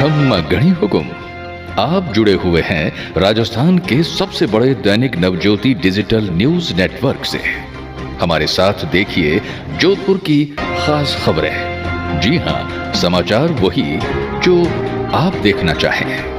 खम्मा गणी हुकुम। आप जुड़े हुए हैं राजस्थान के सबसे बड़े Dainik Navjyoti digital news network से। हमारे साथ देखिए जोधपुर की खास खबरें। जी हां, समाचार वही जो आप देखना चाहें।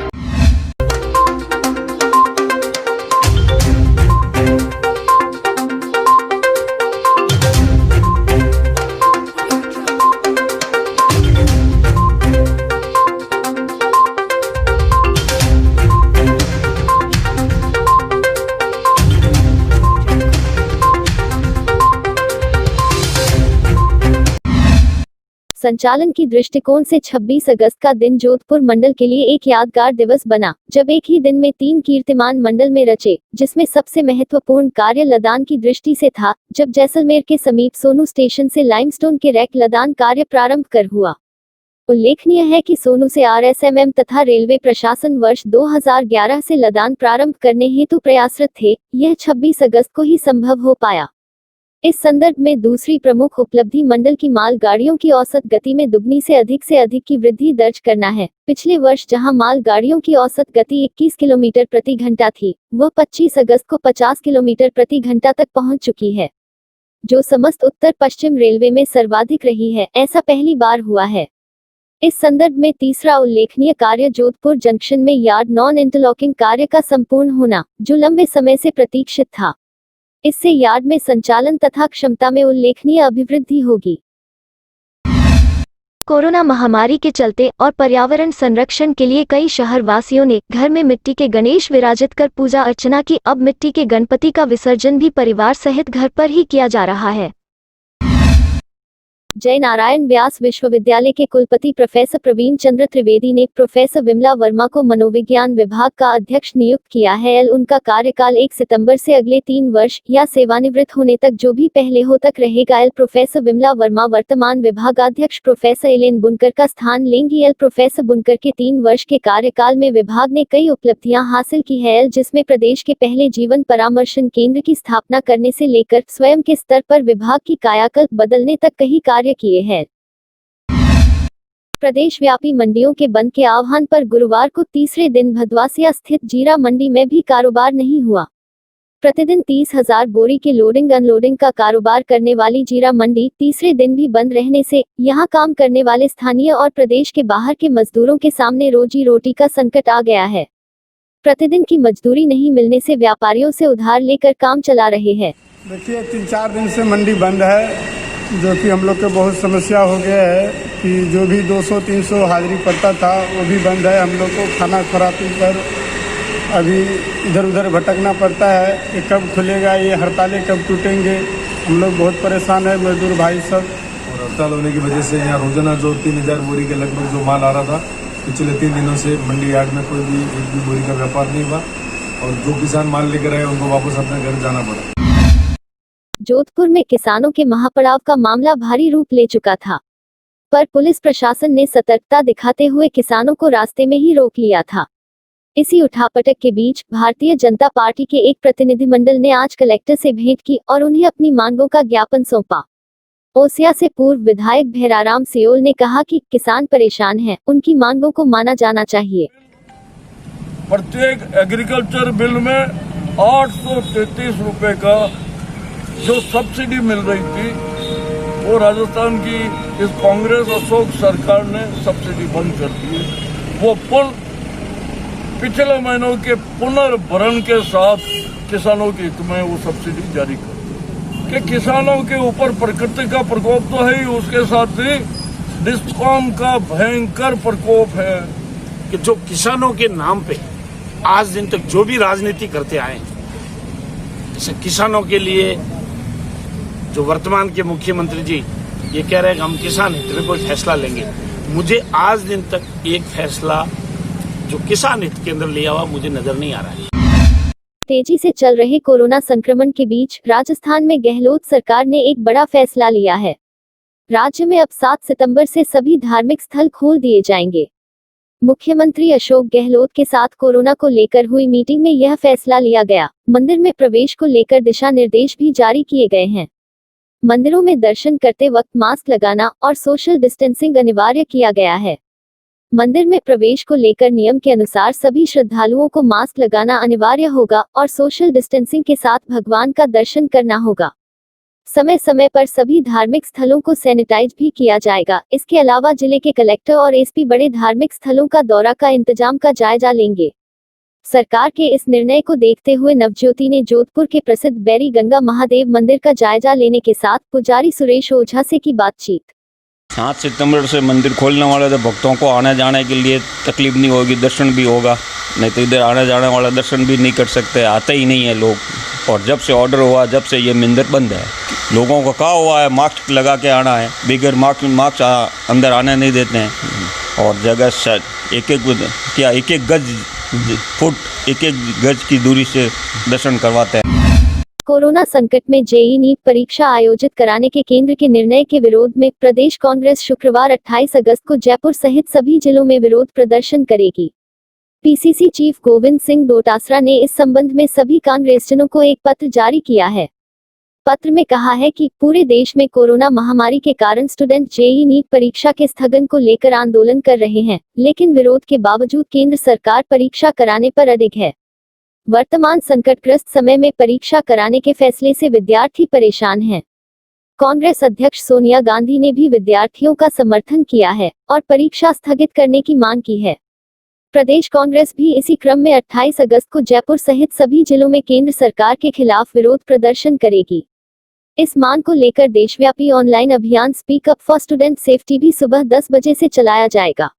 संचालन की दृष्टिकोण से 26 अगस्त का दिन जोधपुर मंडल के लिए एक यादगार दिवस बना, जब एक ही दिन में 3 कीर्तिमान मंडल में रचे, जिसमें सबसे महत्वपूर्ण कार्य लदान की दृष्टि से था, जब जैसलमेर के समीप सोनू स्टेशन से लाइमस्टोन के रैक लदान कार्य प्रारंभ कर हुआ। उल्लेखनीय है कि सोनू से आरएसएमएम तथा रेलवे प्रशासन वर्ष 2011 से लदान प्रारंभ करने हेतु प्रयासरत थे। यह 26 अगस्त को ही संभव हो पाया। इस संदर्भ में दूसरी प्रमुख उपलब्धि मंडल की माल गाड़ियों की औसत गति में दुगनी से अधिक की वृद्धि दर्ज करना है। पिछले वर्ष जहां माल गाड़ियों की औसत गति 21 किलोमीटर प्रति घंटा थी, वह 25 अगस्त को 50 किलोमीटर प्रति घंटा तक पहुंच चुकी है, जो समस्त उत्तर पश्चिम रेलवे में सर्वाधिक रही है। ऐसा पहली बार हुआ है। इस संदर्भ में तीसरा उल्लेखनीय कार्य जोधपुर जंक्शन में यार्ड नॉन इंटरलॉकिंग कार्य का संपूर्ण होना, जो लंबे समय से प्रतीक्षित था। इससे यार्ड में संचालन तथा क्षमता में उल्लेखनीय अभिवृद्धि होगी। कोरोना महामारी के चलते और पर्यावरण संरक्षण के लिए कई शहर वासियों ने घर में मिट्टी के गणेश विराजित कर पूजा अर्चना की। अब मिट्टी के गणपति का विसर्जन भी परिवार सहित घर पर ही किया जा रहा है। जय नारायण व्यास विश्वविद्यालय के कुलपति प्रोफेसर प्रवीण चंद्र त्रिवेदी ने प्रोफेसर विमला वर्मा को मनोविज्ञान विभाग का अध्यक्ष नियुक्त किया है। उनका कार्यकाल 1 सितंबर से अगले 3 वर्ष या सेवानिवृत्त होने तक जो भी पहले हो तक रहेगा। प्रोफेसर विमला वर्मा वर्तमान विभागाध्यक्ष प्रोफेसर एलेन बुनकर का स्थान लेंगी। प्रोफेसर बुनकर के 3 वर्ष के कार्यकाल में विभाग ने कई उपलब्धियां हासिल की है, जिसमें प्रदेश के पहले जीवन परामर्शन केंद्र की स्थापना करने से लेकर स्वयं के स्तर पर विभाग की कायाकल्प बदलने तक कई कार्य किए हैं। प्रदेश व्यापी मंडियों के बंद के आह्वान पर गुरुवार को तीसरे दिन भदवासिया स्थित जीरा मंडी में भी कारोबार नहीं हुआ। प्रतिदिन 30,000 बोरी के लोडिंग अनलोडिंग का कारोबार करने वाली जीरा मंडी तीसरे दिन भी बंद रहने से यहां काम करने वाले स्थानीय और प्रदेश के बाहर के मजदूरों के सामने रोजी रोटी का संकट आ गया है। प्रतिदिन की मजदूरी नहीं मिलने से व्यापारियों से उधार लेकर काम चला रहे हैं। देखिए 3-4 दिन से मंडी बंद है, जो कि हम लोग को बहुत समस्या हो गया है कि जो भी 200-300 हाजिरी पड़ता था वो भी बंद है। हम लोग को खाना खराबी पर अभी इधर उधर भटकना पड़ता है कि कब खुलेगा, ये हड़तालें कब टूटेंगे। हम लोग बहुत परेशान है, मजदूर भाई सब। और हड़ताल होने की वजह से यहाँ रोजाना जो 3,000 बोरी के लगभग जो माल आ रहा था, पिछले 3 दिनों से मंडी यार्ड में कोई भी एक भी बोरी का व्यापार नहीं हुआ और जो किसान माल लेकर आए उनको वापस अपने घर जाना पड़ा। जोधपुर में किसानों के महापड़ाव का मामला भारी रूप ले चुका था, पर पुलिस प्रशासन ने सतर्कता दिखाते हुए किसानों को रास्ते में ही रोक लिया था। इसी उठापटक के बीच भारतीय जनता पार्टी के एक प्रतिनिधिमंडल ने आज कलेक्टर से भेंट की और उन्हें अपनी मांगों का ज्ञापन सौंपा। ओसिया से पूर्व विधायक भैराराम सियोल ने कहा कि किसान परेशान हैं, उनकी मांगों को माना जाना चाहिए। प्रत्येक एग्रीकल्चर बिल में 833 रुपए का जो सब्सिडी मिल रही थी, वो राजस्थान की इस कांग्रेस अशोक सरकार ने सब्सिडी बंद कर दी है। वो पुल पिछले महीनों के पुनर्भरण के साथ किसानों के हित में वो सब्सिडी जारी कर कि किसानों के ऊपर प्रकृति का प्रकोप तो है ही, उसके साथ ही डिस्कॉम का भयंकर प्रकोप है कि जो किसानों के नाम पे आज दिन तक जो भी राजनीति करते आए, जैसे किसानों के लिए जो वर्तमान के मुख्यमंत्री जी ये कह रहे हैं कि हम किसान हित में कोई फैसला लेंगे, मुझे आज दिन तक एक फैसला जो किसान हित के अंदर लिया हुआ मुझे नजर नहीं आ रहा है। तेजी से चल रहे कोरोना संक्रमण के बीच राजस्थान में गहलोत सरकार ने एक बड़ा फैसला लिया है। राज्य में अब 7 सितंबर से सभी धार्मिक स्थल खोल दिए जाएंगे। मुख्यमंत्री अशोक गहलोत के साथ कोरोना को लेकर हुई मीटिंग में यह फैसला लिया गया। मंदिर में प्रवेश को लेकर दिशा निर्देश भी जारी किए गए हैं। मंदिरों में दर्शन करते वक्त मास्क लगाना और सोशल डिस्टेंसिंग अनिवार्य किया गया है। मंदिर में प्रवेश को लेकर नियम के अनुसार सभी श्रद्धालुओं को मास्क लगाना अनिवार्य होगा और सोशल डिस्टेंसिंग के साथ भगवान का दर्शन करना होगा। समय समय पर सभी धार्मिक स्थलों को सैनिटाइज भी किया जाएगा। इसके अलावा जिले के कलेक्टर और एसपी बड़े धार्मिक स्थलों का दौरा का इंतजाम का जायजा लेंगे। सरकार के इस निर्णय को देखते हुए नवज्योति ने जोधपुर के प्रसिद्ध बैरी गंगा महादेव मंदिर का जायजा लेने के साथ पुजारी सुरेश ओझा से की बातचीत। 7 सितंबर से मंदिर खोलने वाले तो भक्तों को आने जाने के लिए तकलीफ नहीं होगी, दर्शन भी होगा। नहीं तो इधर आने जाने वाला दर्शन भी नहीं कर सकते, आते ही नहीं है लोग। और जब से ऑर्डर हुआ, जब से ये मंदिर बंद है, लोगों को कहा हुआ है मास्क लगा के आना है, बगैर मास्क अंदर आने नहीं देते हैं। और जगह एक गज की दूरी से दर्शन करवाते हैं। कोरोना संकट में जेईई नीट परीक्षा आयोजित कराने के केंद्र के निर्णय के विरोध में प्रदेश कांग्रेस शुक्रवार 28 अगस्त को जयपुर सहित सभी जिलों में विरोध प्रदर्शन करेगी। पीसीसी चीफ गोविंद सिंह डोटासरा ने इस संबंध में सभी कांग्रेसजनों को एक पत्र जारी किया है। पत्र में कहा है कि पूरे देश में कोरोना महामारी के कारण स्टूडेंट जेईई नीट परीक्षा के स्थगन को लेकर आंदोलन कर रहे हैं, लेकिन विरोध के बावजूद केंद्र सरकार परीक्षा कराने पर अडिग है। वर्तमान संकटग्रस्त समय में परीक्षा कराने के फैसले से विद्यार्थी परेशान हैं। कांग्रेस अध्यक्ष सोनिया गांधी ने भी विद्यार्थियों का समर्थन किया है और परीक्षा स्थगित करने की मांग की है। प्रदेश कांग्रेस भी इसी क्रम में 28 अगस्त को जयपुर सहित सभी जिलों में केंद्र सरकार के खिलाफ विरोध प्रदर्शन करेगी। इस मांग को लेकर देशव्यापी ऑनलाइन अभियान speak up for student safety भी सुबह 10 बजे से चलाया जाएगा।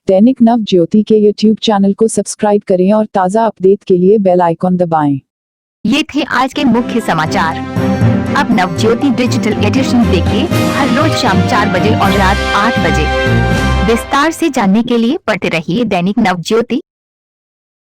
दैनिक नवज्योति के YouTube चैनल को सब्सक्राइब करें और ताज़ा अपडेट के लिए बेल आइकॉन दबाएं। ये थे आज के मुख्य समाचार। अब नवज्योति डिजिटल एडिशन देखिए हर रोज शाम 4 बजे और रात 8 बजे। विस्तार से जानने के लिए पढ़ते रहिए दैनिक नवज्योति।